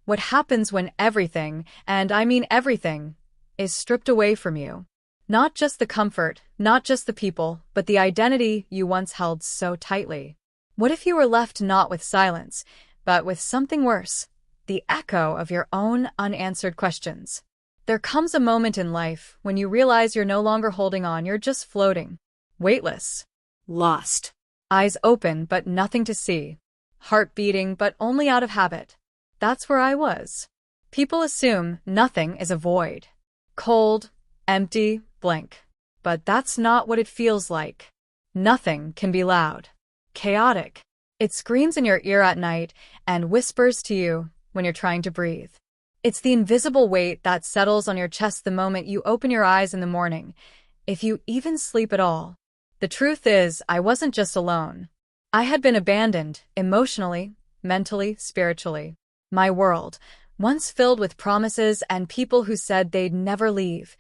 What happens when everything, and I mean everything, is stripped away from you. Not just the comfort, not just the people, but the identity you once held so tightly. What if you were left not with silence, but with something worse? The echo of your own unanswered questions. There comes a moment in life when you realize you're no longer holding on, you're just floating. Weightless. Lost. Eyes open, but nothing to see. Heart beating, but only out of habit. That's where I was. People assume nothing is a void. Cold, empty, blank. But that's not what it feels like. Nothing can be loud. Chaotic. It screams in your ear at night and whispers to you when you're trying to breathe. It's the invisible weight that settles on your chest the moment you open your eyes in the morning, if you even sleep at all. The truth is, I wasn't just alone. I had been abandoned, emotionally, mentally, spiritually. My world, once filled with promises and people who said they'd never leave,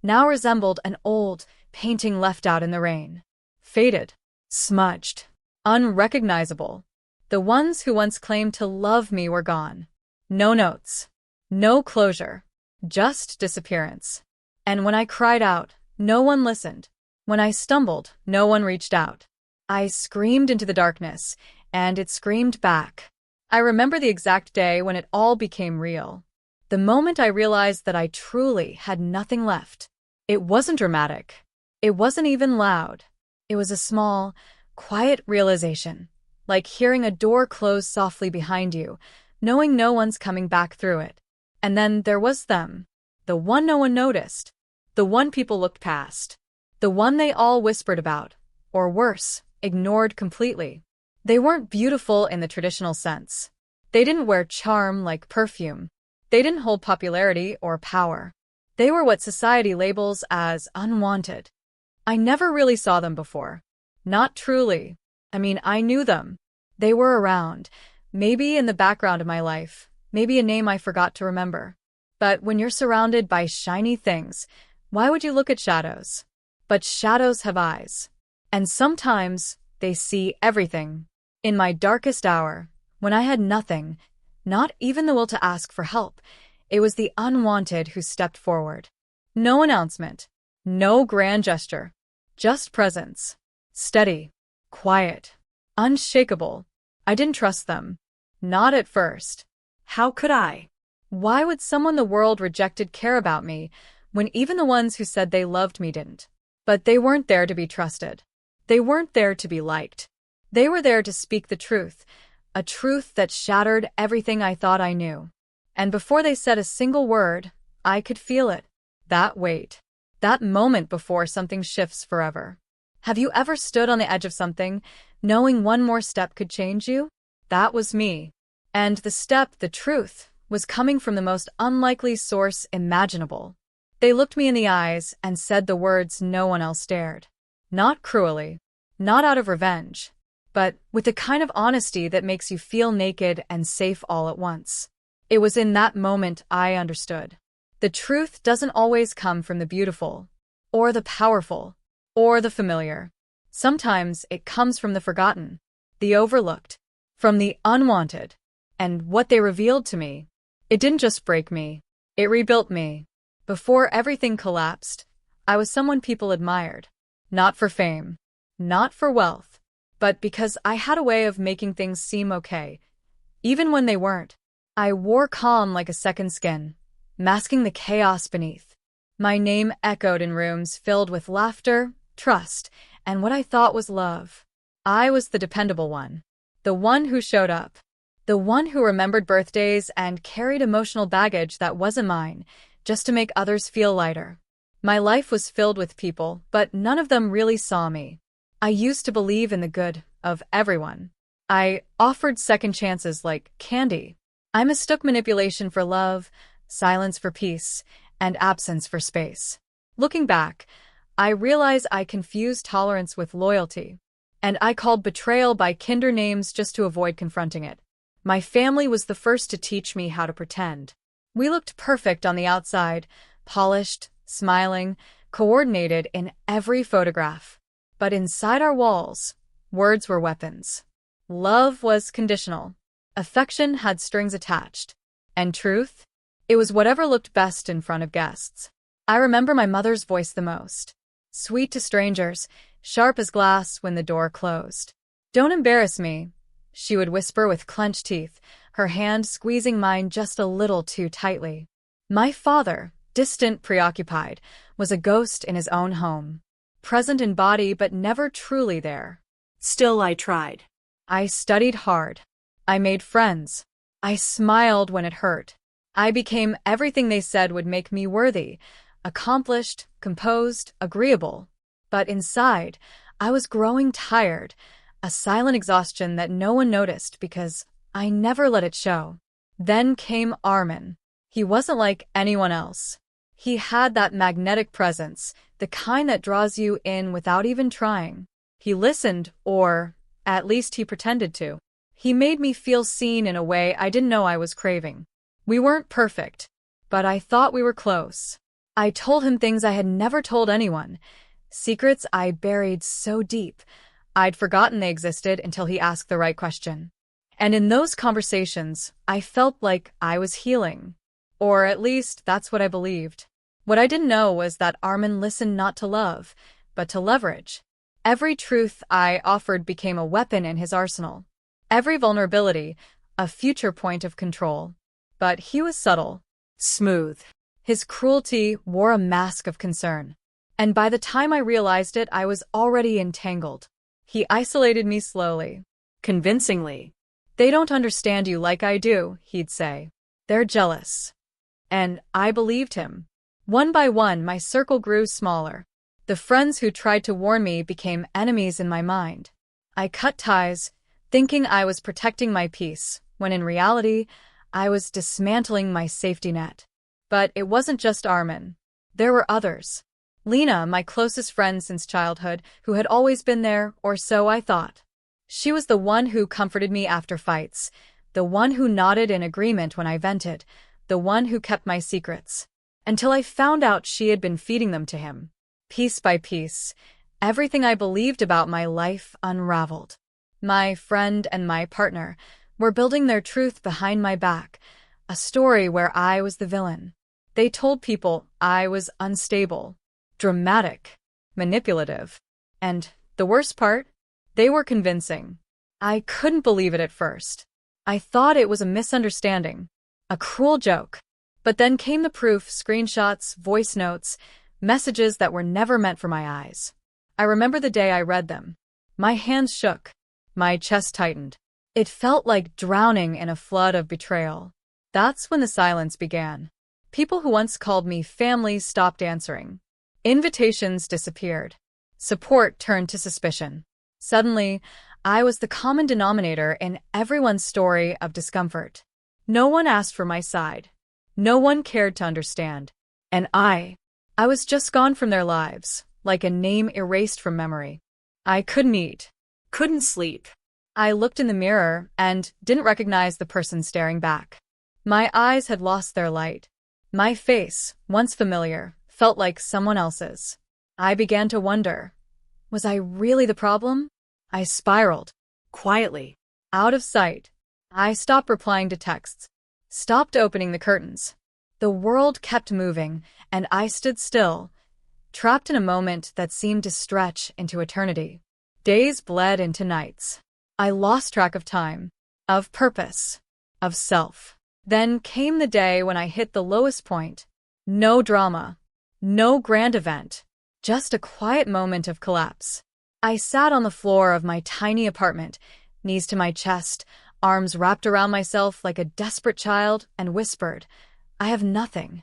now resembled an old painting left out in the rain. Faded, smudged, unrecognizable. The ones who once claimed to love me were gone. No notes. No closure. Just disappearance. And when I cried out, no one listened. When I stumbled, no one reached out. I screamed into the darkness, and it screamed back. I remember the exact day when it all became real. The moment I realized that I truly had nothing left. It wasn't dramatic. It wasn't even loud. It was a small, quiet realization, like hearing a door close softly behind you, knowing no one's coming back through it. And then there was them. The one no one noticed. The one people looked past. The one they all whispered about, or worse, ignored completely. They weren't beautiful in the traditional sense. They didn't wear charm like perfume. They didn't hold popularity or power. They were what society labels as unwanted. I never really saw them before. Not truly. I knew them. They were around, maybe in the background of my life, maybe a name I forgot to remember. But when you're surrounded by shiny things, why would you look at shadows? But shadows have eyes. And sometimes they see everything. In my darkest hour, when I had nothing, not even the will to ask for help, it was the unwanted who stepped forward. No announcement, no grand gesture, just presence. Steady, quiet, unshakable. I didn't trust them. Not at first. How could I? Why would someone the world rejected care about me when even the ones who said they loved me didn't? But they weren't there to be trusted. They weren't there to be liked. They were there to speak the truth, a truth that shattered everything I thought I knew. And before they said a single word, I could feel it. That weight. That moment before something shifts forever. Have you ever stood on the edge of something, knowing one more step could change you? That was me. And the step, the truth, was coming from the most unlikely source imaginable. They looked me in the eyes and said the words no one else dared. Not cruelly, not out of revenge, but with the kind of honesty that makes you feel naked and safe all at once. It was in that moment I understood. The truth doesn't always come from the beautiful, or the powerful, or the familiar. Sometimes it comes from the forgotten, the overlooked, from the unwanted. And what they revealed to me, it didn't just break me, it rebuilt me. Before everything collapsed, I was someone people admired. Not for fame, not for wealth, but because I had a way of making things seem okay, even when they weren't. I wore calm like a second skin, masking the chaos beneath. My name echoed in rooms filled with laughter, trust, and what I thought was love. I was the dependable one, the one who showed up, the one who remembered birthdays and carried emotional baggage that wasn't mine, just to make others feel lighter. My life was filled with people, but none of them really saw me. I used to believe in the good of everyone. I offered second chances like candy. I mistook manipulation for love, silence for peace, and absence for space. Looking back, I realize I confused tolerance with loyalty, and I called betrayal by kinder names just to avoid confronting it. My family was the first to teach me how to pretend. We looked perfect on the outside, polished, smiling, coordinated in every photograph. But inside our walls, words were weapons. Love was conditional. Affection had strings attached. And truth? It was whatever looked best in front of guests. I remember my mother's voice the most. Sweet to strangers, sharp as glass when the door closed. "Don't embarrass me," she would whisper with clenched teeth, her hand squeezing mine just a little too tightly. My father, distant, preoccupied, was a ghost in his own home. Present in body but never truly there. Still, I tried. I studied hard. I made friends. I smiled when it hurt. I became everything they said would make me worthy, accomplished, composed, agreeable. But inside, I was growing tired, a silent exhaustion that no one noticed because I never let it show. Then came Armin. He wasn't like anyone else. He had that magnetic presence, the kind that draws you in without even trying. He listened, or at least he pretended to. He made me feel seen in a way I didn't know I was craving. We weren't perfect, but I thought we were close. I told him things I had never told anyone, secrets I buried so deep, I'd forgotten they existed until he asked the right question. And in those conversations, I felt like I was healing. Or at least that's what I believed. What I didn't know was that Armin listened not to love, but to leverage. Every truth I offered became a weapon in his arsenal. Every vulnerability, a future point of control. But he was subtle, smooth. His cruelty wore a mask of concern. And by the time I realized it, I was already entangled. He isolated me slowly, convincingly. "They don't understand you like I do," he'd say. "They're jealous." And I believed him. One by one, my circle grew smaller. The friends who tried to warn me became enemies in my mind. I cut ties, thinking I was protecting my peace, when in reality, I was dismantling my safety net. But it wasn't just Armin. There were others. Lena, my closest friend since childhood, who had always been there, or so I thought. She was the one who comforted me after fights, the one who nodded in agreement when I vented, the one who kept my secrets. Until I found out she had been feeding them to him. Piece by piece, everything I believed about my life unraveled. My friend and my partner were building their truth behind my back, a story where I was the villain. They told people I was unstable, dramatic, manipulative. And the worst part? They were convincing. I couldn't believe it at first. I thought it was a misunderstanding, a cruel joke. But then came the proof, screenshots, voice notes, messages that were never meant for my eyes. I remember the day I read them. My hands shook. My chest tightened. It felt like drowning in a flood of betrayal. That's when the silence began. People who once called me family stopped answering. Invitations disappeared. Support turned to suspicion. Suddenly, I was the common denominator in everyone's story of discomfort. No one asked for my side. No one cared to understand. And I was just gone from their lives, like a name erased from memory. I couldn't eat, couldn't sleep. I looked in the mirror and didn't recognize the person staring back. My eyes had lost their light. My face, once familiar, felt like someone else's. I began to wonder, was I really the problem? I spiraled, quietly, out of sight. I stopped replying to texts, stopped opening the curtains. The world kept moving, and I stood still, trapped in a moment that seemed to stretch into eternity. Days bled into nights. I lost track of time, of purpose, of self. Then came the day when I hit the lowest point. No drama, no grand event, just a quiet moment of collapse. I sat on the floor of my tiny apartment, knees to my chest, arms wrapped around myself like a desperate child, and whispered, "I have nothing."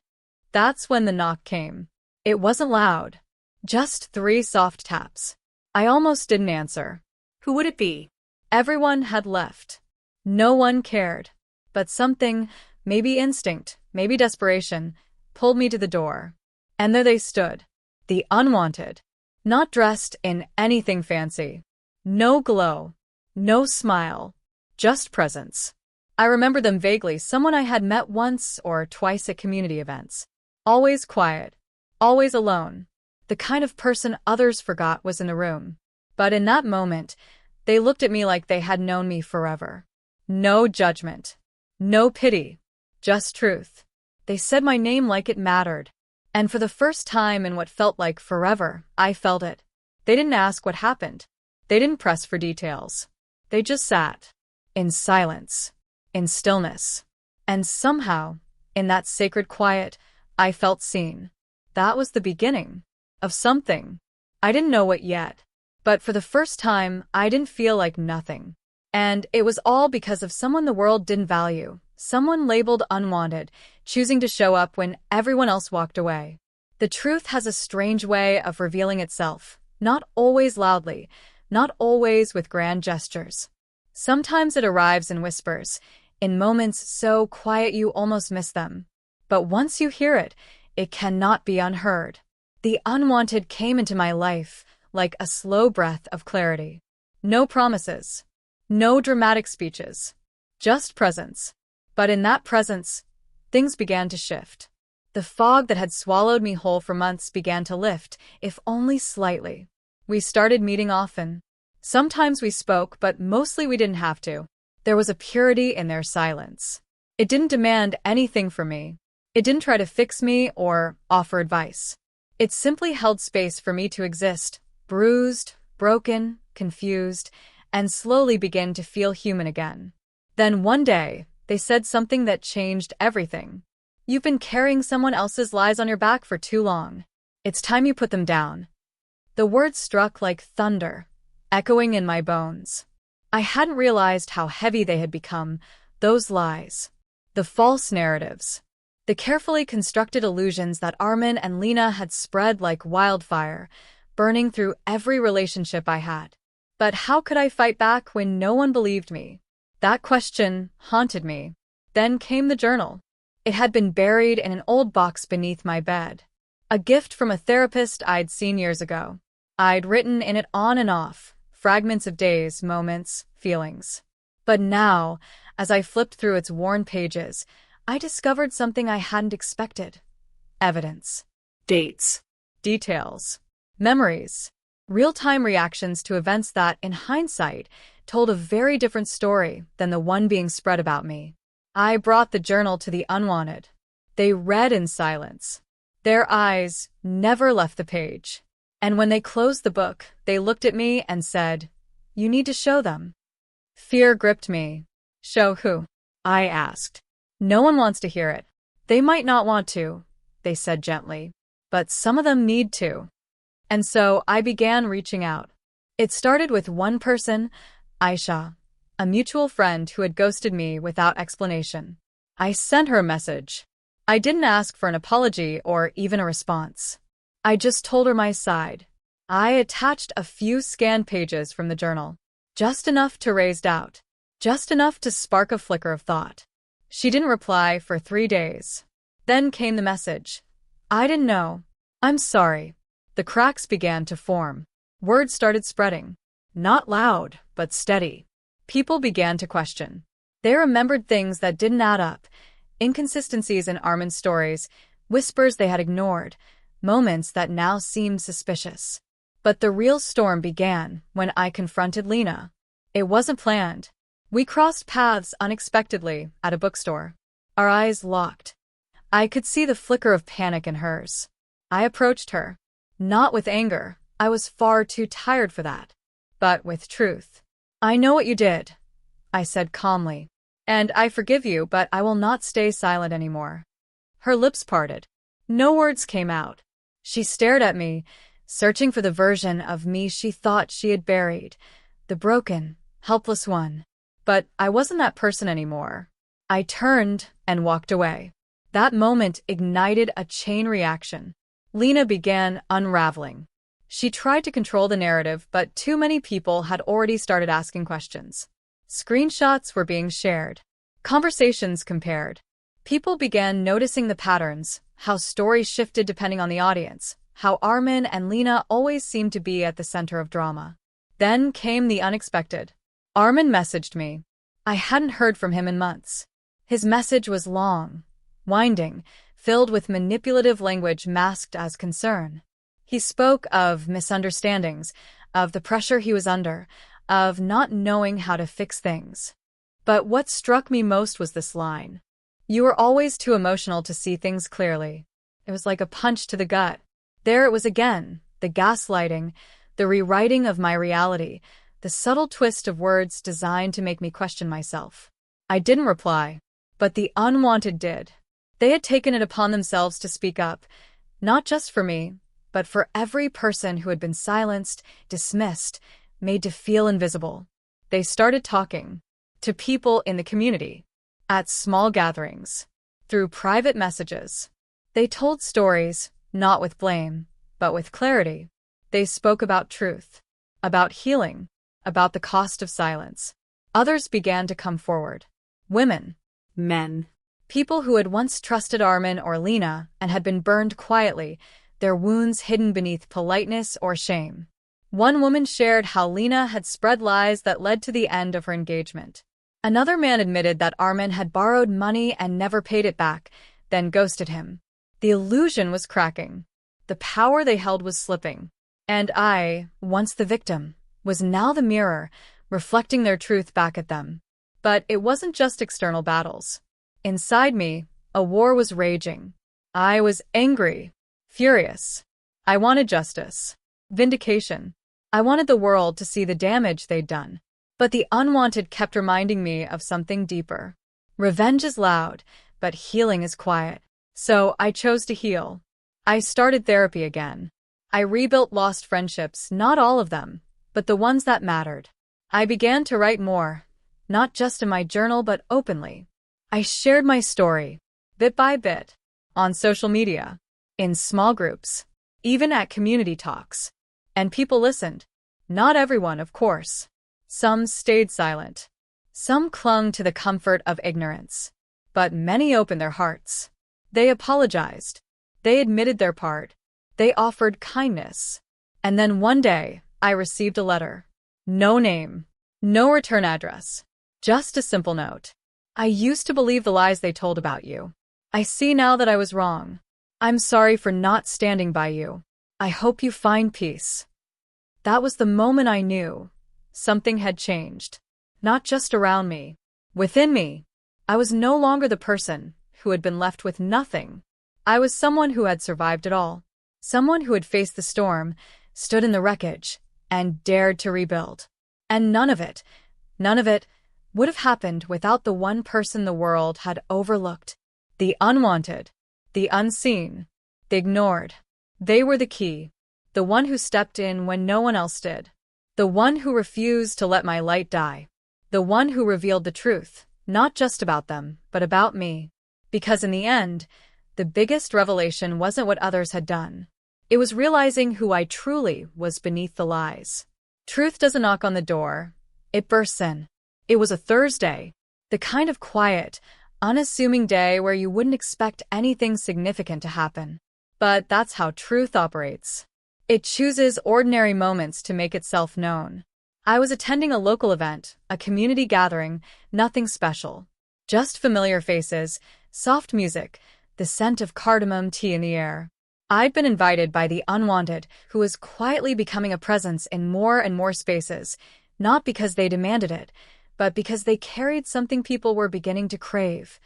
That's when the knock came. It wasn't loud, just 3 soft taps. I almost didn't answer. Who would it be? Everyone had left. No one cared. But something, maybe instinct, maybe desperation, pulled me to the door. And there they stood, the unwanted, not dressed in anything fancy. No glow, no smile, just presence. I remember them vaguely, someone I had met once or twice at community events. Always quiet, always alone, the kind of person others forgot was in the room. But in that moment, they looked at me like they had known me forever. No judgment, no pity, Just truth. They said my name like it mattered. And for the first time in what felt like forever, I felt it. They didn't ask what happened. They didn't press for details. They just sat. In silence. In stillness. And somehow, in that sacred quiet, I felt seen. That was the beginning of something. I didn't know what yet. But for the first time, I didn't feel like nothing. And it was all because of someone the world didn't value. Someone labeled unwanted, choosing to show up when everyone else walked away. The truth has a strange way of revealing itself, not always loudly, not always with grand gestures. Sometimes it arrives in whispers, in moments so quiet you almost miss them. But once you hear it, it cannot be unheard. The unwanted came into my life like a slow breath of clarity. No promises, no dramatic speeches, just presence. But in that presence, things began to shift. The fog that had swallowed me whole for months began to lift, if only slightly. We started meeting often. Sometimes we spoke, but mostly we didn't have to. There was a purity in their silence. It didn't demand anything from me. It didn't try to fix me or offer advice. It simply held space for me to exist, bruised, broken, confused, and slowly begin to feel human again. Then one day, they said something that changed everything. You've been carrying someone else's lies on your back for too long. It's time you put them down. The words struck like thunder, echoing in my bones. I hadn't realized how heavy they had become, those lies. The false narratives. The carefully constructed illusions that Armin and Lena had spread like wildfire, burning through every relationship I had. But how could I fight back when no one believed me? That question haunted me. Then came the journal. It had been buried in an old box beneath my bed. A gift from a therapist I'd seen years ago. I'd written in it on and off, fragments of days, moments, feelings. But now, as I flipped through its worn pages, I discovered something I hadn't expected. Evidence. Dates. Details. Memories. Real-time reactions to events that, in hindsight, told a very different story than the one being spread about me. I brought the journal to the unwanted. They read in silence. Their eyes never left the page. And when they closed the book, they looked at me and said, "You need to show them." Fear gripped me. Show who? I asked. No one wants to hear it. They might not want to, they said gently. But some of them need to. And so I began reaching out. It started with one person, Aisha, a mutual friend who had ghosted me without explanation. I sent her a message. I didn't ask for an apology or even a response. I just told her my side. I attached a few scanned pages from the journal. Just enough to raise doubt. Just enough to spark a flicker of thought. She didn't reply for 3 days. Then came the message. I didn't know. I'm sorry. The cracks began to form. Words started spreading. Not loud, but steady. People began to question. They remembered things that didn't add up. Inconsistencies in Armin's stories, whispers they had ignored, moments that now seemed suspicious. But the real storm began when I confronted Lena. It wasn't planned. We crossed paths unexpectedly at a bookstore. Our eyes locked. I could see the flicker of panic in hers. I approached her. Not with anger. I was far too tired for that. But with truth. I know what you did, I said calmly. And I forgive you, but I will not stay silent anymore. Her lips parted. No words came out. She stared at me, searching for the version of me she thought she had buried. The broken, helpless one. But I wasn't that person anymore. I turned and walked away. That moment ignited a chain reaction. Lena began unraveling. She tried to control the narrative, but too many people had already started asking questions. Screenshots were being shared. Conversations compared. People began noticing the patterns, how stories shifted depending on the audience, how Armin and Lena always seemed to be at the center of drama. Then came the unexpected. Armin messaged me. I hadn't heard from him in months. His message was long, winding, filled with manipulative language masked as concern. He spoke of misunderstandings, of the pressure he was under, of not knowing how to fix things. But what struck me most was this line. You were always too emotional to see things clearly. It was like a punch to the gut. There it was again, the gaslighting, the rewriting of my reality, the subtle twist of words designed to make me question myself. I didn't reply, but the unwanted did. They had taken it upon themselves to speak up, not just for me, but for every person who had been silenced, dismissed, made to feel invisible. They started talking to people in the community, at small gatherings, through private messages. They told stories, not with blame, but with clarity. They spoke about truth, about healing, about the cost of silence. Others began to come forward. Women, men, people who had once trusted Armin or Lena and had been burned quietly, their wounds hidden beneath politeness or shame. One woman shared how Lena had spread lies that led to the end of her engagement. Another man admitted that Armin had borrowed money and never paid it back, then ghosted him. The illusion was cracking. The power they held was slipping. And I, once the victim, was now the mirror, reflecting their truth back at them. But it wasn't just external battles. Inside me, a war was raging. I was angry, furious. I wanted justice, vindication. I wanted the world to see the damage they'd done. But the unwanted kept reminding me of something deeper. Revenge is loud, but healing is quiet. So I chose to heal. I started therapy again. I rebuilt lost friendships, not all of them, but the ones that mattered. I began to write more, not just in my journal but openly. I shared my story, bit by bit, on social media, in small groups, even at community talks. And people listened. Not everyone, of course. Some stayed silent. Some clung to the comfort of ignorance. But many opened their hearts. They apologized. They admitted their part. They offered kindness. And then one day, I received a letter. No name. No return address. Just a simple note. I used to believe the lies they told about you. I see now that I was wrong. I'm sorry for not standing by you. I hope you find peace. That was the moment I knew something had changed. Not just around me. Within me. I was no longer the person who had been left with nothing. I was someone who had survived it all. Someone who had faced the storm, stood in the wreckage, and dared to rebuild. And none of it would have happened without the one person the world had overlooked. The unwanted. The unseen. The ignored. They were the key. The one who stepped in when no one else did. The one who refused to let my light die. The one who revealed the truth, not just about them, but about me. Because in the end, the biggest revelation wasn't what others had done. It was realizing who I truly was beneath the lies. Truth doesn't knock on the door. It bursts in. It was a Thursday. The kind of quiet, unassuming day where you wouldn't expect anything significant to happen. But that's how truth operates. It chooses ordinary moments to make itself known. I was attending a local event, a community gathering, nothing special. Just familiar faces, soft music, the scent of cardamom tea in the air. I'd been invited by the unwanted, who was quietly becoming a presence in more and more spaces, not because they demanded it, but because they carried something people were beginning to crave.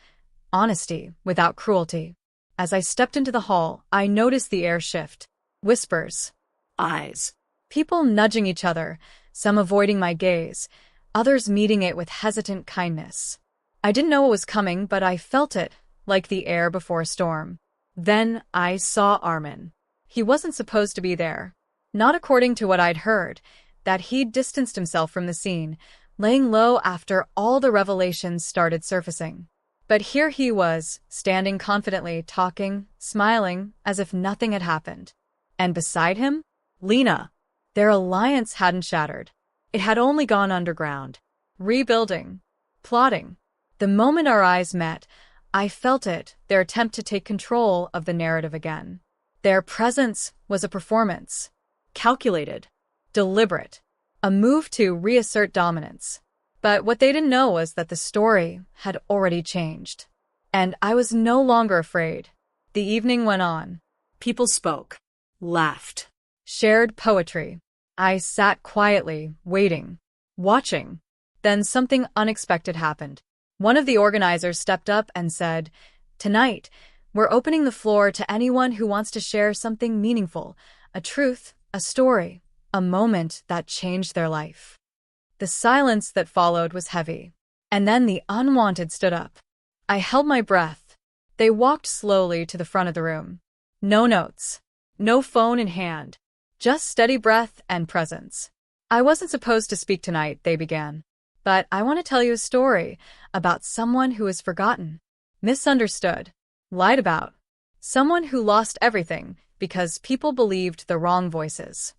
Honesty, without cruelty. As I stepped into the hall, I noticed the air shift. Whispers. Eyes. People nudging each other, some avoiding my gaze, others meeting it with hesitant kindness. I didn't know what was coming, but I felt it, like the air before a storm. Then I saw Armin. He wasn't supposed to be there. Not according to what I'd heard, that he'd distanced himself from the scene, laying low after all the revelations started surfacing. But here he was, standing confidently, talking, smiling, as if nothing had happened. And beside him, Lena. Their alliance hadn't shattered. It had only gone underground. Rebuilding. Plotting. The moment our eyes met, I felt it, their attempt to take control of the narrative again. Their presence was a performance. Calculated. Deliberate. A move to reassert dominance. But what they didn't know was that the story had already changed. And I was no longer afraid. The evening went on. People spoke. Laughed. Shared poetry. I sat quietly, waiting. Watching. Then something unexpected happened. One of the organizers stepped up and said, "Tonight, we're opening the floor to anyone who wants to share something meaningful, a truth, a story, a moment that changed their life." The silence that followed was heavy. And then the Unwanted stood up. I held my breath. They walked slowly to the front of the room. No notes. No phone in hand. Just steady breath and presence. "I wasn't supposed to speak tonight," they began. "But I want to tell you a story about someone who was forgotten, misunderstood, lied about. Someone who lost everything because people believed the wrong voices."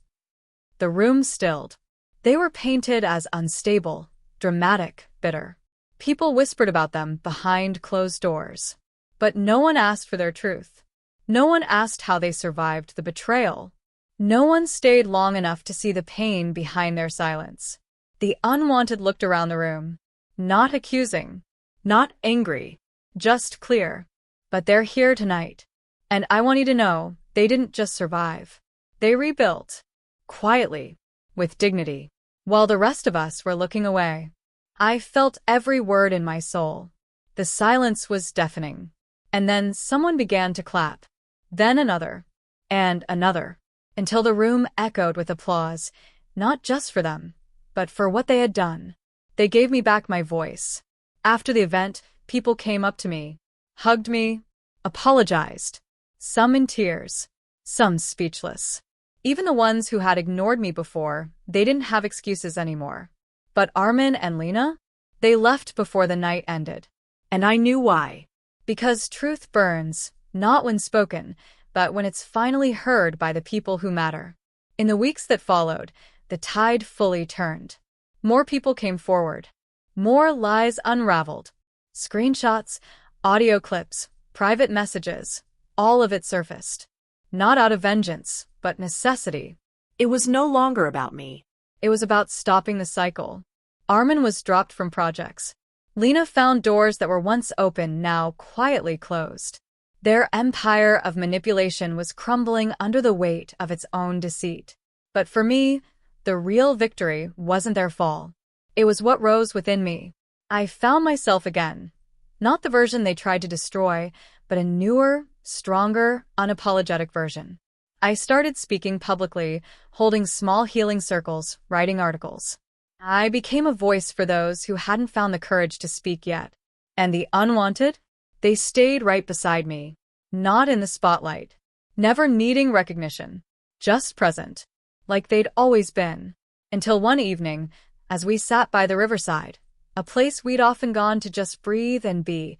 The room stilled. They were painted as unstable, dramatic, bitter. People whispered about them behind closed doors. But no one asked for their truth. No one asked how they survived the betrayal. No one stayed long enough to see the pain behind their silence. The Unwanted looked around the room. Not accusing. Not angry. Just clear. But they're here tonight. And I want you to know, they didn't just survive. They rebuilt. Quietly. With dignity. While the rest of us were looking away. I felt every word in my soul. The silence was deafening. And then someone began to clap. Then another. And another. Until the room echoed with applause, not just for them, but for what they had done. They gave me back my voice. After the event, people came up to me, hugged me, apologized. Some in tears. Some speechless. Even the ones who had ignored me before, they didn't have excuses anymore. But Armin and Lena? They left before the night ended. And I knew why. Because truth burns, not when spoken, but when it's finally heard by the people who matter. In the weeks that followed, the tide fully turned. More people came forward. More lies unraveled. Screenshots, audio clips, private messages, all of it surfaced. Not out of vengeance, but necessity. It was no longer about me. It was about stopping the cycle. Armin was dropped from projects. Lena found doors that were once open now quietly closed. Their empire of manipulation was crumbling under the weight of its own deceit. But for me, the real victory wasn't their fall. It was what rose within me. I found myself again. Not the version they tried to destroy, but a newer, stronger, unapologetic version. I started speaking publicly, holding small healing circles, writing articles. I became a voice for those who hadn't found the courage to speak yet. And the Unwanted? They stayed right beside me. Not in the spotlight. Never needing recognition. Just present. Like they'd always been. Until one evening, as we sat by the riverside, a place we'd often gone to just breathe and be,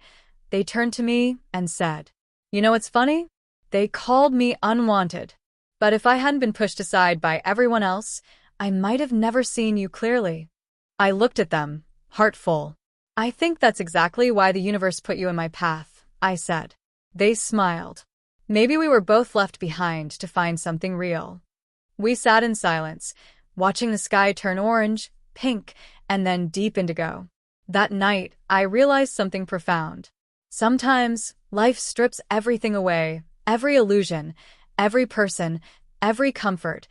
they turned to me and said, "You know what's funny? They called me Unwanted. But if I hadn't been pushed aside by everyone else, I might have never seen you clearly." I looked at them, heart full. "I think that's exactly why the universe put you in my path," I said. They smiled. Maybe we were both left behind to find something real. We sat in silence, watching the sky turn orange, pink, and then deep indigo. That night, I realized something profound. Sometimes, life strips everything away, every illusion, every person, every comfort,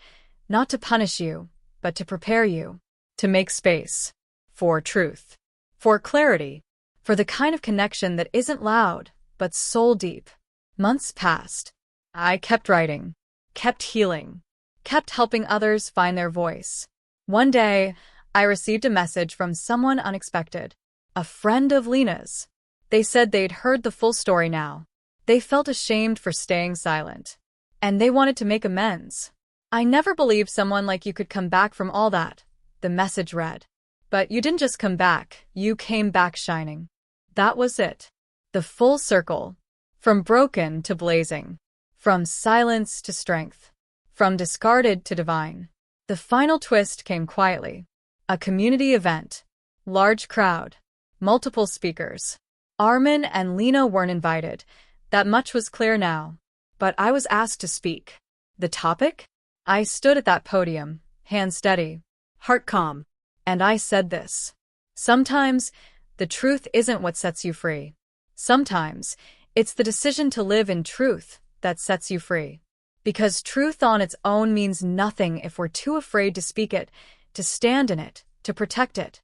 not to punish you, but to prepare you, to make space for truth, for clarity, for the kind of connection that isn't loud, but soul deep. Months passed. I kept writing, kept healing, kept helping others find their voice. One day, I received a message from someone unexpected, a friend of Lena's. They said they'd heard the full story now. They felt ashamed for staying silent. And they wanted to make amends. "I never believed someone like you could come back from all that," the message read. "But you didn't just come back, you came back shining." That was it. The full circle. From broken to blazing. From silence to strength. From discarded to divine. The final twist came quietly. A community event. Large crowd. Multiple speakers. Armin and Lena weren't invited. That much was clear now. But I was asked to speak. The topic? I stood at that podium, hand steady, heart calm, and I said this. Sometimes, the truth isn't what sets you free. Sometimes, it's the decision to live in truth that sets you free. Because truth on its own means nothing if we're too afraid to speak it, to stand in it, to protect it.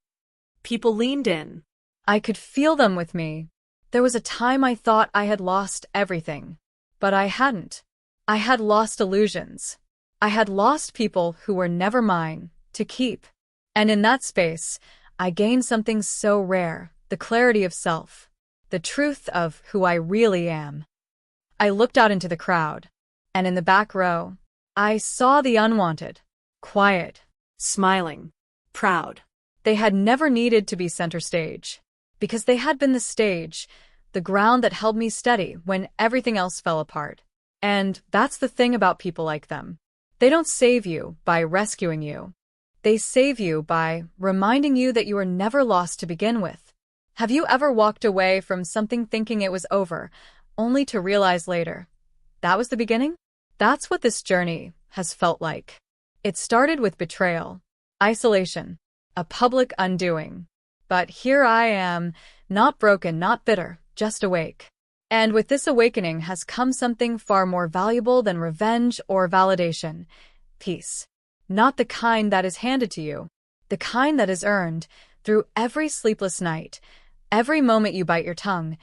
People leaned in. I could feel them with me. There was a time I thought I had lost everything. But I hadn't. I had lost illusions. I had lost people who were never mine to keep. And in that space, I gained something so rare, the clarity of self, the truth of who I really am. I looked out into the crowd, and in the back row, I saw the unwanted, quiet, Smiling. Proud. they had never needed to be center stage, because they had been the stage, the ground that held me steady when everything else fell apart. And that's the thing about people like them. They don't save you by rescuing you. They save you by reminding you that you were never lost to begin with. Have you ever walked away from something thinking it was over, only to realize later that was the beginning? That's what this journey has felt like. It started with betrayal, isolation, a public undoing. But here I am, not broken, not bitter, just awake. And with this awakening has come something far more valuable than revenge or validation: peace. Not the kind that is handed to you, the kind that is earned through every sleepless night, every moment you bite your tongue,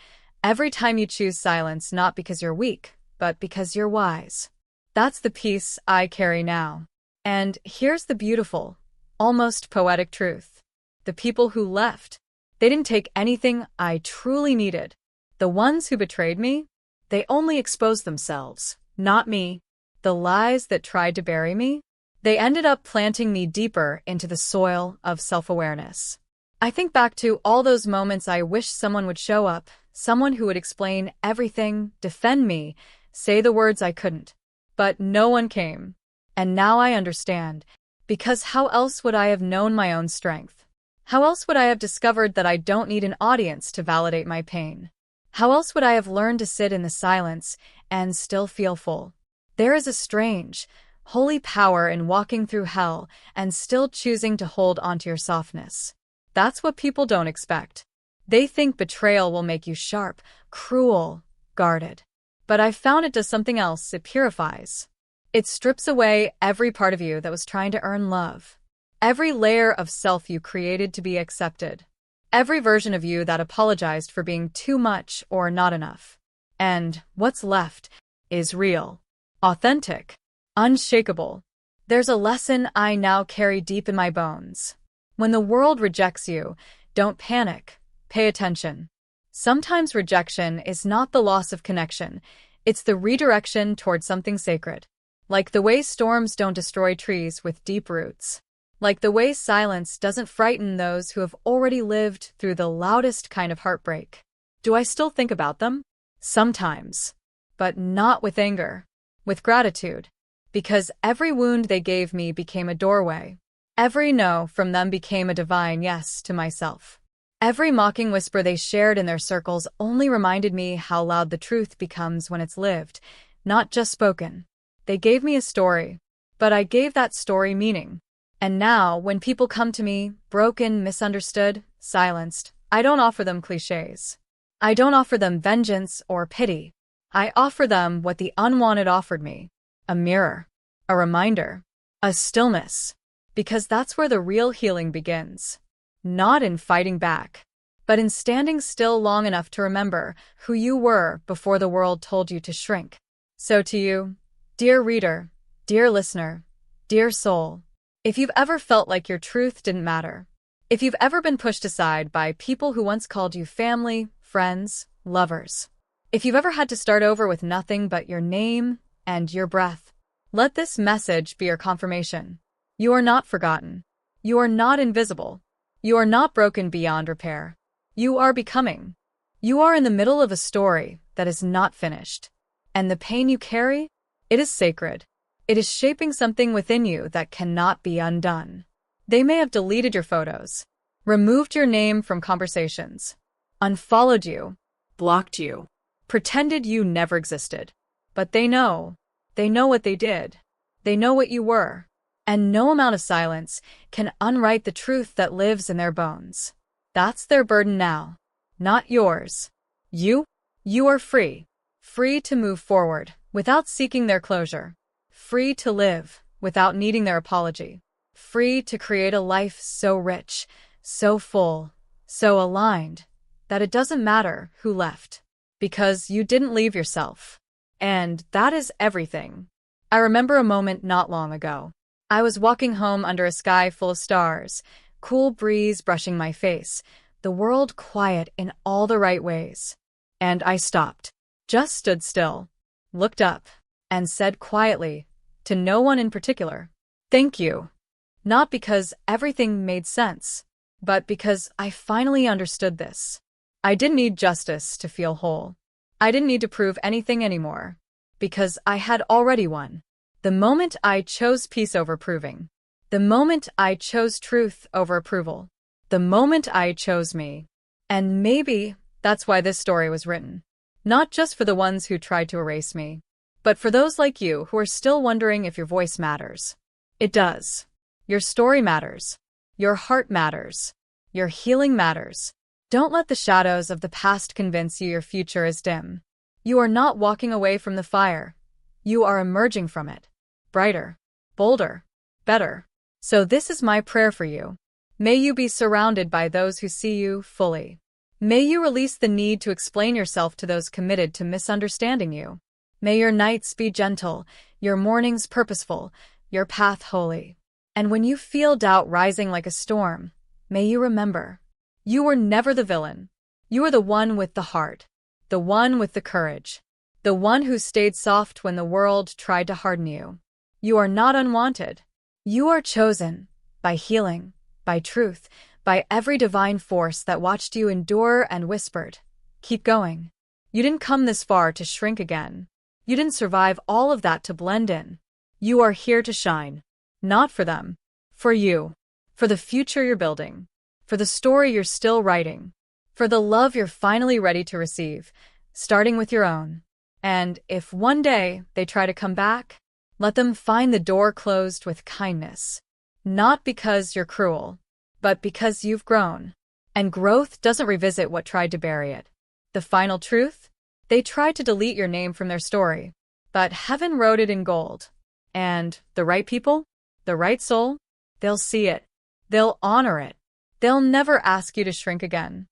every time you choose silence, not because you're weak, but because you're wise. That's the peace I carry now. And here's the beautiful, almost poetic truth. The people who left, they didn't take anything I truly needed. The ones who betrayed me, they only exposed themselves, not me. The lies that tried to bury me, they ended up planting me deeper into the soil of self-awareness. I think back to all those moments I wish someone would show up, someone who would explain everything, defend me, say the words I couldn't. But no one came. And now I understand, because how else would I have known my own strength? How else would I have discovered that I don't need an audience to validate my pain? How else would I have learned to sit in the silence and still feel full? There is a strange, holy power in walking through hell and still choosing to hold onto your softness. That's what people don't expect. They think betrayal will make you sharp, cruel, guarded. But I've found it does something else. It purifies. It strips away every part of you that was trying to earn love. Every layer of self you created to be accepted. Every version of you that apologized for being too much or not enough. And what's left is real, authentic, unshakable. There's a lesson I now carry deep in my bones. When the world rejects you, don't panic. Pay attention. Sometimes rejection is not the loss of connection. It's the redirection toward something sacred. Like the way storms don't destroy trees with deep roots. Like the way silence doesn't frighten those who have already lived through the loudest kind of heartbreak. Do I still think about them? Sometimes. But not with anger. With gratitude. Because every wound they gave me became a doorway. Every no from them became a divine yes to myself. Every mocking whisper they shared in their circles only reminded me how loud the truth becomes when it's lived, not just spoken. They gave me a story, but I gave that story meaning. And now, when people come to me, broken, misunderstood, silenced, I don't offer them cliches. I don't offer them vengeance or pity. I offer them what the unwanted offered me: a mirror, a reminder, a stillness. Because that's where the real healing begins. Not in fighting back, but in standing still long enough to remember who you were before the world told you to shrink. So to you, dear reader, dear listener, dear soul, if you've ever felt like your truth didn't matter, if you've ever been pushed aside by people who once called you family, friends, lovers, if you've ever had to start over with nothing but your name and your breath, let this message be your confirmation. You are not forgotten. You are not invisible. You are not broken beyond repair. You are becoming. You are in the middle of a story that is not finished. And the pain you carry, it is sacred. It is shaping something within you that cannot be undone. They may have deleted your photos, removed your name from conversations, unfollowed you, Blocked you. pretended you never existed. But they know. They know what they did. They know what you were. And no amount of silence can unwrite the truth that lives in their bones. That's their burden now, not yours. You are free. Free to move forward without seeking their closure. Free to live without needing their apology. Free to create a life so rich, so full, so aligned, that it doesn't matter who left, because you didn't leave yourself. And that is everything. I remember a moment not long ago. I was walking home under a sky full of stars, cool breeze brushing my face, the world quiet in all the right ways. And I stopped, just stood still, looked up, and said quietly, to no one in particular, "Thank you." Not because everything made sense, but because I finally understood this. I didn't need justice to feel whole. I didn't need to prove anything anymore, because I had already won. The moment I chose peace over proving. The moment I chose truth over approval. The moment I chose me. And maybe that's why this story was written. Not just for the ones who tried to erase me, but for those like you who are still wondering if your voice matters. It does. Your story matters. Your heart matters. Your healing matters. Don't let the shadows of the past convince you your future is dim. You are not walking away from the fire. You are emerging from it. Brighter, bolder, better. So this is my prayer for you. May you be surrounded by those who see you fully. May you release the need to explain yourself to those committed to misunderstanding you. May your nights be gentle, your mornings purposeful, your path holy. And when you feel doubt rising like a storm, may you remember, you were never the villain. You are the one with the heart, the one with the courage, the one who stayed soft when the world tried to harden you. You are not unwanted. You are chosen by healing, by truth, by every divine force that watched you endure and whispered, "Keep going." You didn't come this far to shrink again. You didn't survive all of that to blend in. You are here to shine. Not for them. For you. For the future you're building. For the story you're still writing. For the love you're finally ready to receive, starting with your own. And if one day they try to come back, let them find the door closed with kindness. Not because you're cruel, but because you've grown. And growth doesn't revisit what tried to bury it. The final truth? They tried to delete your name from their story, but heaven wrote it in gold. And the right people? The right soul? They'll see it. They'll honor it. They'll never ask you to shrink again.